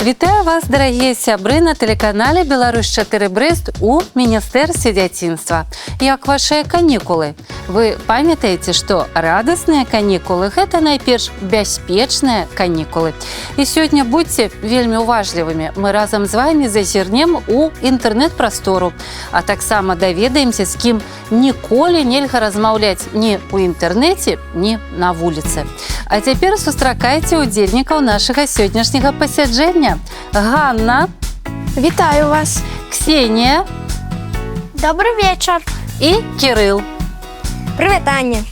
Вітаю вас, дарагія сябры, на тэлеканале «Беларусь-4 Брэст» у Міністэрстве дзяцінства. Як вашыя канікулы? Вы памятаеце, што радасныя канікулы – гэта найперш бяспечныя канікулы. І сёння будьце вельмі уважлівымі. Мы разам з вами зазірнем у інтэрнэт-прастору, а таксама даведаемся, з кім ніколі нельга размаўляць ні ў інтэрнэце, ні на вуліцы. А цяпер сустракайце удзельнікаў нашага сённяшняга пасяджэння. Ганна. Вітаю вас. Ксенія. Добрый вечер. І Кірыл. Привет, Аня.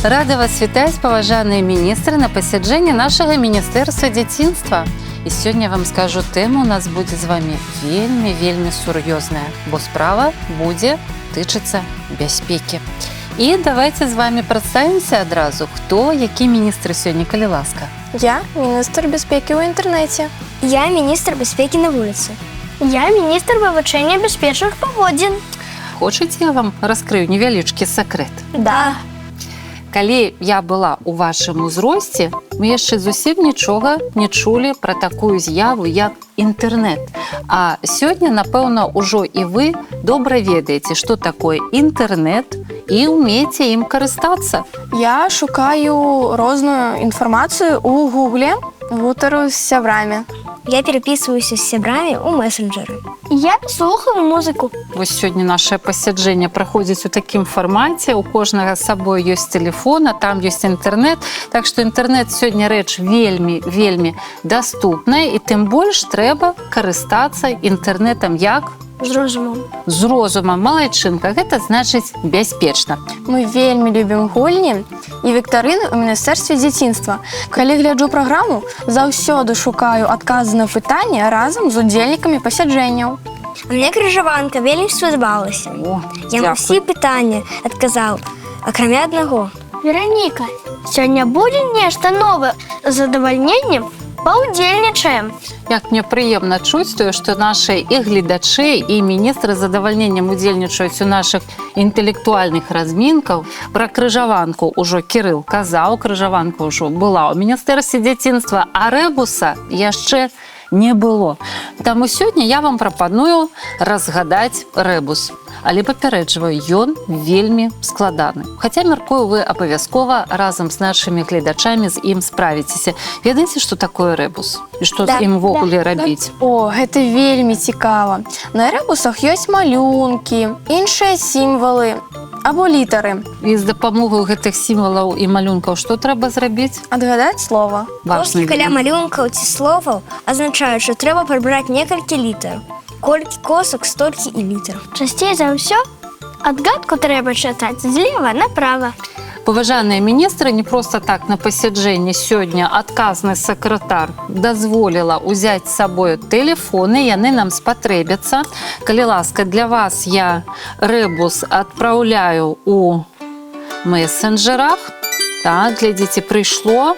Рада вас вітаць, паважаныя міністры, на пасяджэнні нашага Міністэрства дзяцінства. І сёння вам скажу, тэма у нас будзе з вами вельмі сур'ёзная, бо справа будзе тычыцца бяспекі. І давайте з вами прадставімся адразу, хто, які міністр сёння, калі ласка. Я міністр бяспекі ў інтэрнэце. Я міністр бяспекі на вуліцы. Я міністр вывучэння бяспечных паводзін. Хочаце, я вам раскрыю невялічкі сакрэт? Да. Калі я была ў вашым узросце, мы яшчэ зусім нічога не чулі пра такую з'яву, як інтэрнэт. А сёння, напэўна, ужо і вы добра ведаеце, што такое інтэрнэт, і ўмееце ім карыстацца. Я шукаю розную інфармацыю ў Гугле, гутару з сябрамі. Я перапісваюся з сябрамі ў месенджеры. Я слухаю музыку. Вось сёння нашае пасяджэнне праходзіць у такім фармаце, у кожнага з сабой ёсць тэлефон, а там ёсць інтэрнэт, так што інтэрнэт сёння рэч вельмі даступная, і тым больш трэба карыстацца інтэрнэтам як? З розумам. З розумам, малайчынка, гэта значыць бяспечна. Мы вельмі любім гульні і віктарыны ў Міністэрстве дзяцінства. Калі гляджу праграму, заўсёды шукаю адказы на пытанні разам з удзельнікамі пасяджэнняў. Мне крыжаванка вельмі спадабалася. Я на ўсе пытанні адказаў, акрамя аднаго. Вераніка, сёння будзе нешта новае з задавальненнем? Паўдзельнічаем. Як мне прыемна чуць тое, што нашыя і гледачы, і міністры з задавальненнем удзельнічаюць у нашых інтэлектуальных размінкаў. Пра крыжаванку ўжо Кірыл казаў, крыжаванка ўжо была ў Міністэрстве дзяцінства, а рэбуса яшчэ не было. Таму сёння я вам прапаную разгадаць рэбус. Але папярэджваю, ён вельмі складаны. Хаця, мяркую, вы абавязкова разам з нашымі гледачамі з ім справіцеся. Ведаеце, што такое рэбус? І што з ім увогуле рабіць? О, гэта вельмі цікава. На рэбусах ёсць малюнкі, іншыя сімвалы або літары. І з дапамогай гэтых сімвалаў і малюнкаў што трэба зрабіць? Адгадаць слова. Косткі каля малюнкаў ці словаў азначаюць, што трэба прыбраць некалькі літар. Колькі косак, столькі і літар. Часцей за ўсё адгадку трэба чытаць злева направа. Паважаныя міністры, не проста так на пасяджэнні сёння адказны сакратар дазволіла ўзяць з сабою тэлефоны, яны нам спатрэбяцца. Калі ласка, для вас я рэбус адпраўляю у месенджерах. Так, глядзіце, прыйшло.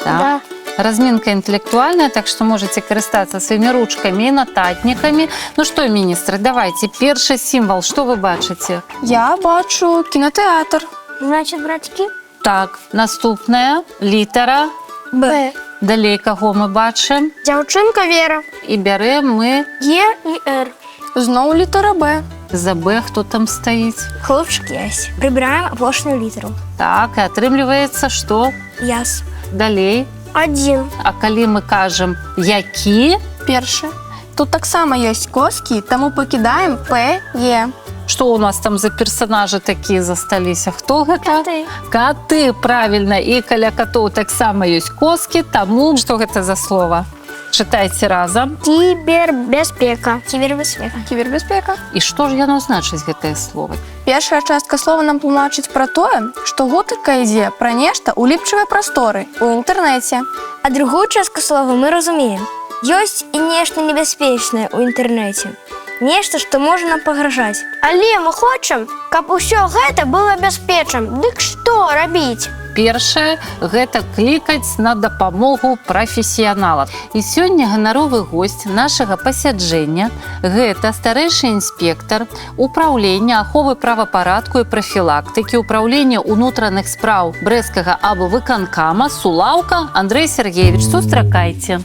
Так. Разминка интеллектуальная, так что можете карыстацца сваімі ручкамі і нататнікамі. Ну што, міністры, давайте, першы сімвал, што вы бачыце? Я бачу кінотэатр. Значит, браткі? Так, наступная літара. Б. Далей каго мы бачым? Дзяўчынка Вера. І бярэм мы Е і Р. Зноў літара Б. за Б, хто там стаіць? Хлопчык Ясь. Прыбіраем апошнюю літару. Так, і атрымліваецца, што? Яс. Далей. 1. А калі мы кажам які? Першы. Тут таксама ёсць коскі, таму пакідаем П, Е. Што у нас там за персонажы такія засталіся? Хто гэта? Каты. Каты, правільна. І каля катоў таксама ёсць коскі, таму што гэта за слова? Чытайце разам. Кібербяспека. Кібербяспека. Кібербяспека. І што ж яно значыць, гэтае слова? Першая частка слова нам тлумачыць пра тое, што гутарка ідзе пра нешта ў ліпчавай прасторы, у інтэрнэце. А другую частку слова мы разумеем. Ёсць і нешта небяспечнае ў інтэрнэце. Нешта, што можа нам пагражаць. Але мы хочам, каб усё гэта было бяспечным. Дык што рабіць? Першае – гэта клікаць на дапамогу прафесіянала. І сёння ганаровы госць нашага пасяджэння – гэта старэйшы інспектар Управлення аховы правапарадку і прафілактыкі Управлення ўнутраных спраў Брэсцкага аблвыканкама Сулаўка Андрэй Сергеевич. Сустракайце.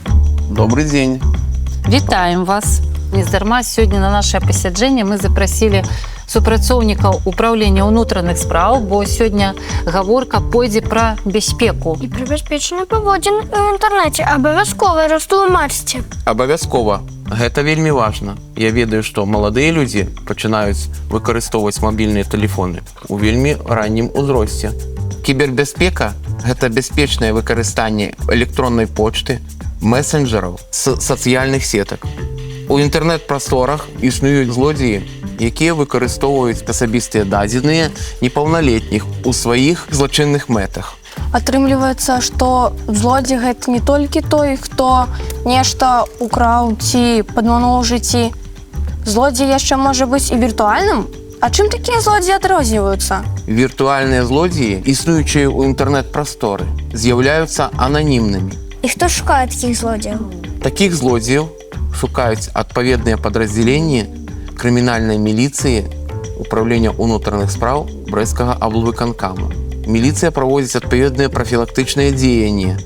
Добрый день. Вітаем вас. Нездарма сёння на наше пасяджэнне мы запрасілі супрацоўнікаў управлення ўнутраных спраў, бо сёння гаворка пойдзе пра бяспеку. І пра бяспечную паводзіну ў інтэрнэце абавязкова растлумачце. Абавязкова. Гэта вельмі важна. Я ведаю, што маладыя людзі пачынаюць выкарыстоўваць мабільныя тэлефоны у вельмі раннім узросце. Кібербяспека – гэта бяспечнае выкарыстанне электроннай почты, месенджераў, сацыяльных сетак. У інтэрнэт-прасторах існуюць злодзеі, якія выкарыстоўваюць асабістыя дадзеныя непаўналетніх у сваіх злачынных мэтах. Атрымліваецца, што злодзей гэта не толькі той, хто нешта украў ці падмануў у жыцці. Злодзей яшчэ можа быць і віртуальным? А чым такія злодзеі адрозніваюцца? Віртуальныя злодзеі, існуючыя ў інтэрнэт-прасторы, з'яўляюцца ананімнымі. І хто шукае такіх злодзеяў? Такіх злодзеяў шукаюць адпаведныя падраздзяленні крымінальнай міліцыі Управлення ўнутраных спраў Брэсцкага аблвыканкаму. Міліцыя праводзіць адпаведныя прафілактычныя дзеянні,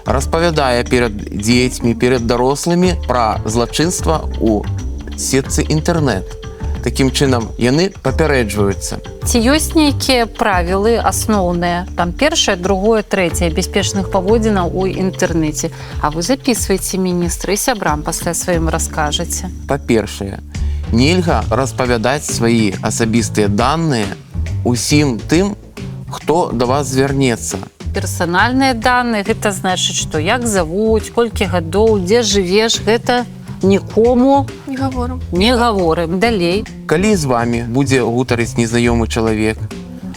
распавядае перад дзецьмі, перад дарослымі пра злачынства ў сетцы інтэрнэт. Такім чынам, яны папярэджваюцца. Ці ёсць нейкія правілы асноўныя, там першае, другое, трэцяе бяспечных паводзінаў у інтэрнэце? А вы записвайце, міністры, і сябрам пасля сваім раскажаце. Па-першае, нельга распавядаць свае асабістыя даныя усім тым, хто да вас звярнецца. Персанальныя даныя, гэта значыць, што як завуць, колькі гадоў, дзе жывеш, гэта нікому не гаворым. Далей. Калі з вамі будзе гутарыць незнаёмы чалавек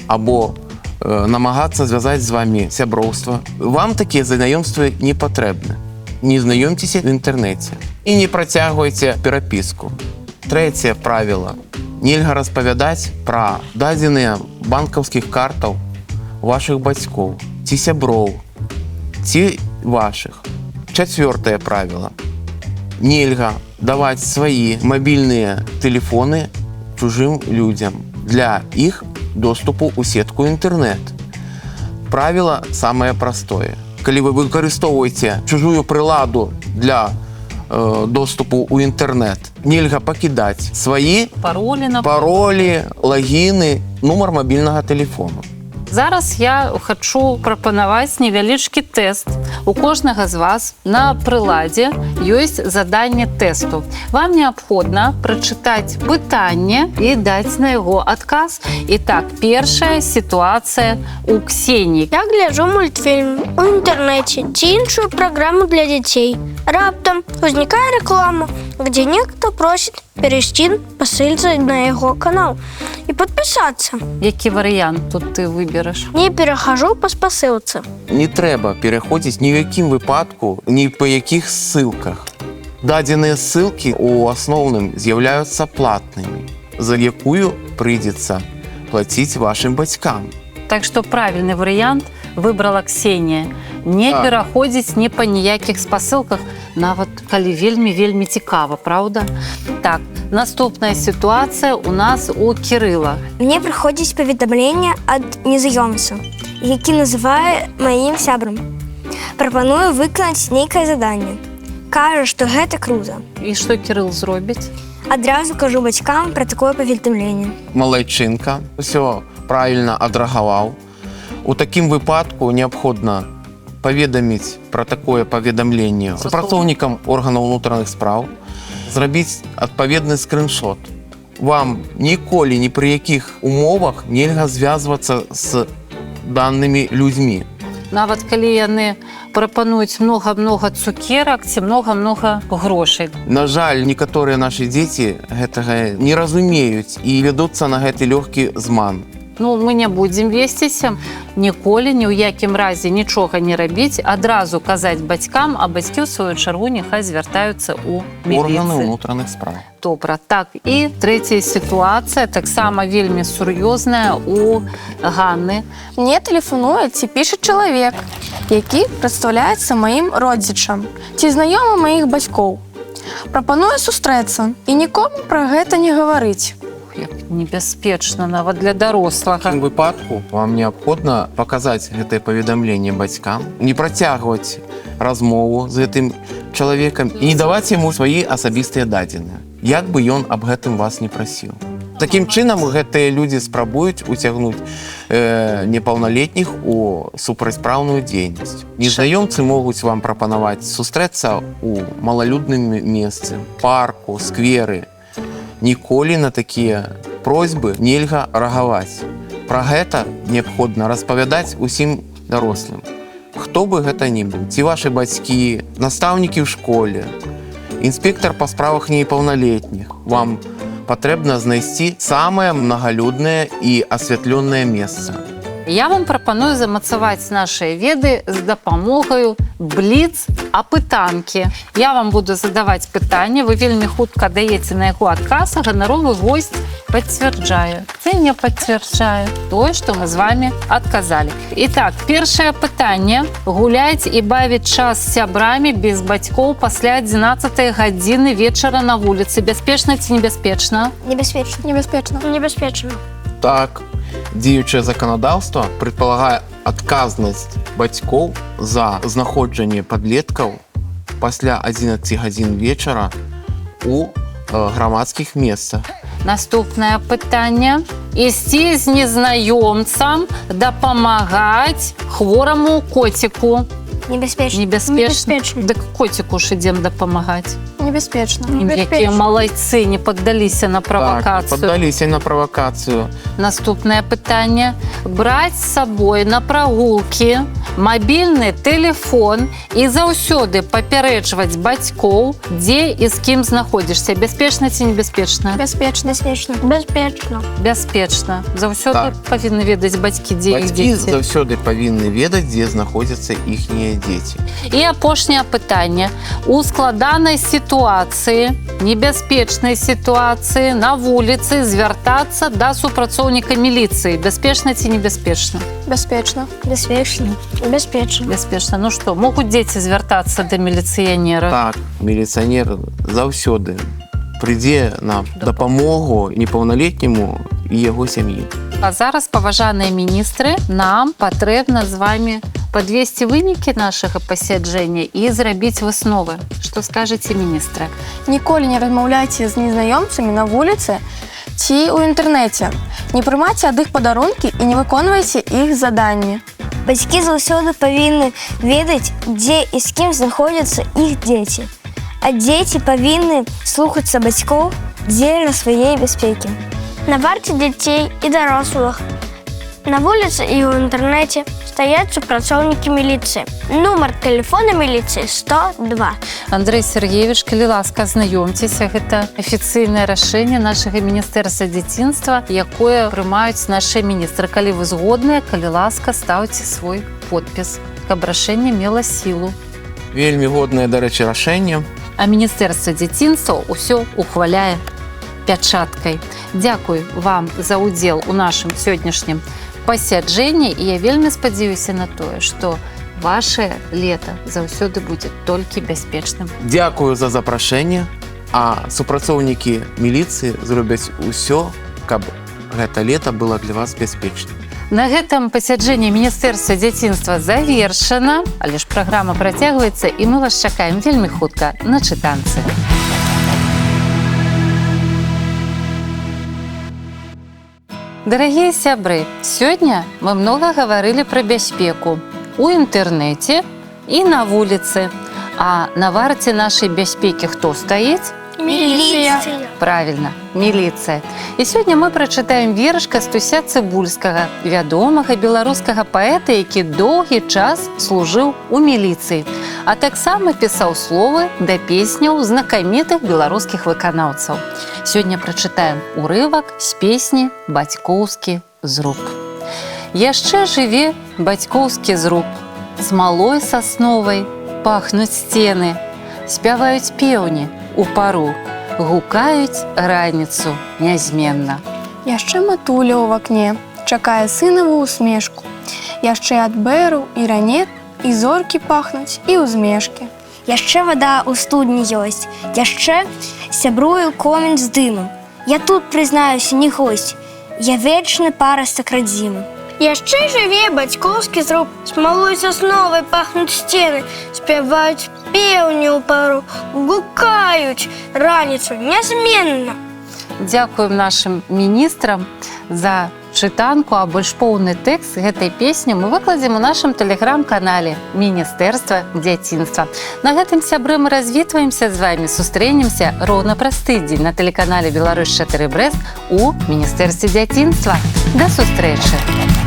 або намагацца звязаць з вамі сяброўства, вам такія знаёмствы не патрэбны. Не знаёмцеся в інтэрнэце і не працягвайце перапіску. Трэцяе правіла. Нельга распавядаць пра дадзеныя банкаўскіх картаў вашых бацькоў, ці сяброў, ці вашых. Чацвёртае правіла. Нельга даваць свае мабільныя тэлефоны чужым людзям для іх доступу ў сетку інтэрнэт. Правіла самае простое. Калі вы выкарыстоўваеце чужую прыладу для доступу ў інтэрнэт, нельга пакідаць свае паролі, лагіны, нумар мабільнага тэлефону. Зараз я хачу прапанаваць невялічкі тэст. У кожнага з вас на прыладзе ёсць заданне тэсту. Вам неабходна прачытаць пытанне і даць на яго адказ. І так, першая сітуацыя у Ксеніі. Я гляджу мультфільм у інтэрнэце ці іншую праграму для дзяцей. Раптам узнікае реклама, где некто просит перейти по ссылке на его канал и подписаться. Які варыянт тут ты выбераш? Не перехожу по спасылце. Не трэба пераходзіць ні ў якім выпадку, ні па якіх ссылках. Дадзеныя ссылкі ў асноўным з'яўляюцца платнымі, за якую прыйдзецца плаціць вашым бацькам. Так што правільны варыянт выбрала Ксенія. Не пераходзіць ні па ніякіх спасылках, нават калі вельмі цікава, правда? Так, наступная сітуацыя у нас у Кірыла. Мне прыходзіць паведамленне ад незнаёмца, які называе маім сябрам. Прапаную выканаць нейкае заданне. Кажа, што гэта круто. І што Кірыл зробіць? Адразу кажу бацькам пра такое паведамленне. Малайчынка, усё правільна адрэагаваў. У такім выпадку неабходна паведаміць пра такое паведамленне супрацоўнікам органаў унутраных спраў, зрабіць адпаведны скриншот. Вам ніколі ні пры якіх умовах нельга звязвацца з данымі людзьмі. Нават калі яны прапануюць многа цукерак ці многа грошай. На жаль, некаторыя нашы дзеці гэтага не разумеюць і вядуцца на гэты лёгкі зман. Ну, мы не будзем весціся, ніколі, ні ў якім разе нічога не рабіць, адразу казаць бацькам, а бацькі ў сваю чаргу няхай звяртаюцца ў Органы міліцыю. ўнутраных спраў. Добра, так, і трэцяя сітуацыя, таксама вельмі сур'ёзная у Ганны. Мне тэлефануе ці піша чалавек, які прадстаўляецца маім родзічам ці знаёмы маіх бацькоў. Прапануе сустрэцца і нікому пра гэта не гаварыць. Як небяспечна нават для В дарослага. такім выпадку вам неабходна паказаць гэтае паведамленне бацькам, не працягваць размову з гэтым чалавекам і не даваць яму свае асабістыя дадзеныя, як бы ён аб гэтым вас не прасіў. Такім чынам гэтыя людзі спрабуюць уцягнуць непаўналетніх у супрацьпраўную дзейнасць. Незнаёмцы могуць вам прапанаваць сустрэцца ў малалюдным месцы, парку, скверы. Ніколі на такія просьбы нельга рэагаваць. Пра гэта неабходна распавядаць усім дарослым. Хто бы гэта ні быў, ці вашы бацькі, настаўнікі ў школе, інспектар па справах непаўналетніх, вам патрэбна знайсці самае мнагалюднае і асвятлёнае месца. Я вам прапаную замацаваць нашыя веды з дапамогаю бліц-апытанкі. Я вам буду задаваць пытанне, вы вельмі хутка даеце на яго адказ, а ганаровы госць пацвярджае. Ці не пацвярджае тое, што мы з вамі адказалі. Итак, першае пытанне. Гуляць і бавіць час з сябрамі без бацькоў пасля 11 гадзіны вечара на вуліцы. Бяспечна ці небяспечна? Небяспечна. Небяспечна. Небяспечна. Так, дзеючае заканадаўства прадпалагае адказнасць бацькоў за знаходжанне падлеткаў пасля 11 гадзін вечара у грамадскіх месцах. Наступнае пытанне. Ісці з незнаёмцам дапамагаць хвораму коціку. Небяспечна. Небяспечна. Дык коціку ж ідзем дапамагаць. Небяспечна. Якія малайцы не паддаліся на Так, правакацыю. паддаліся на правакацыю. Наступнае пытанне. Браць з сабой на прагулкі мабільны тэлефон і заўсёды папярэджваць бацькоў, дзе і з кім знаходзішся. Бяспечна ці небяспечна? Бяспечна. Бяспечна. Бяспечна. Бяспечна. Заўсёды Так. павінны ведаць бацькі, дзе іх Бацькі дзеці. заўсёды павінны ведаць, дзе знаходзяцца іхнія дзеці. І апошняе пытанне. У складанай сітуацыі, небяспечнай сітуацыі на вуліцы звяртацца да супрацоўніка міліцыі. Бяспечна ці небяспечна? Бяспечна. Бяспечна. Бяспечна. Бяспечна. Ну што, могуць дзеці звяртацца да міліцыянера? Так, міліцыянер заўсёды прыйдзе на дапамогу непаўналетняму і яго сям'і. А зараз, паважаныя міністры, нам патрэбна з вамі падвесці вынікі нашага пасяджэння і зрабіць высновы. Што скажаце, міністры? Ніколі не размаўляйце з незнаёмцамі на вуліцы ці ў інтэрнэце. Не прымайце ад іх падарункі і не выконвайце іх заданні. Бацькі заўсёды павінны ведаць, дзе і з кім знаходзяцца іх дзеці. А дзеці павінны слухацца бацькоў дзеля сваёй бяспекі. На варце дзяцей і дарослых. На вуліцы і ў інтэрнэце стаяць супрацоўнікі міліцыі. Нумар тэлефона міліцыі 102. Андрэй Сергеевич, калі ласка, знаёмцеся, гэта афіцыйнае рашэнне нашага міністэрства дзяцінства, якое прымаюць нашыя міністры. Калі вы згодныя, калі ласка, стаўце свой подпіс, каб рашэнне мела сілу. Вельмі годнае, дарэчы, рашэнне. А міністэрства дзяцінства ўсё ухваляе пячаткай. Дзякуй вам за ўдзел у нашым сённяшнім пасяджэнні, і я вельмі спадзяюся на тое, што ваше лета заўсёды будзе толькі бяспечным. Дзякую за запрашэнне, а супрацоўнікі міліцыі зробяць усё, каб гэта лета было для вас бяспечным. На гэтым пасяджэнне міністэрства дзяцінства завершана, але ж праграма працягваецца, і мы вас чакаем вельмі хутка на чытанцы. Дарагія сябры, сёння мы многа гаварылі пра бяспеку у інтэрнэце і на вуліцы. А на варце нашай бяспекі хто стаіць? Міліцыя. Правильно, міліцыя. І сёння мы прачытаем верш Кастуся Цыбульскага, вядомага беларускага паэта, які доўгі час служыў у міліцыі, а таксама пісаў словы да песняў знакамітых беларускіх выканаўцаў. Сёння прачытаем урывак з песні «Бацькоўскі зруб». Яшчэ жыве бацькоўскі зруб, смалой сасновай пахнуць сцены, спяваюць пеўні у пару, гукаюць раніцу нязменна. Яшчэ матуля ў вакне чакае сынаву усмешку. Яшчэ ад бэру і ранет, і зоркі пахнуць, і ўзмешкі. Яшчэ вада ў студні ёсць, яшчэ сябрую комін з дымам. Я тут, признаюся, не гость. Я вечны парастак радзімы. Яшчэ жыве бацькоўскі зруб, смалой сасновай пахнуць сцены, спяваюць пеўні ў пару, гукаюць раніцу нязменна. Дзякуем нашым міністрам за чытанку, а больш поўны тэкст гэтай песні мы выкладзем у нашым тэлеграм-канале Міністэрства дзяцінства. На гэтым, сябры, мы развітваемся з вамі, сустрэнемся роўна праз тыдзень на тэлеканале Беларусь 4 Брэст у Міністэрстве дзяцінства. Да сустрэчы!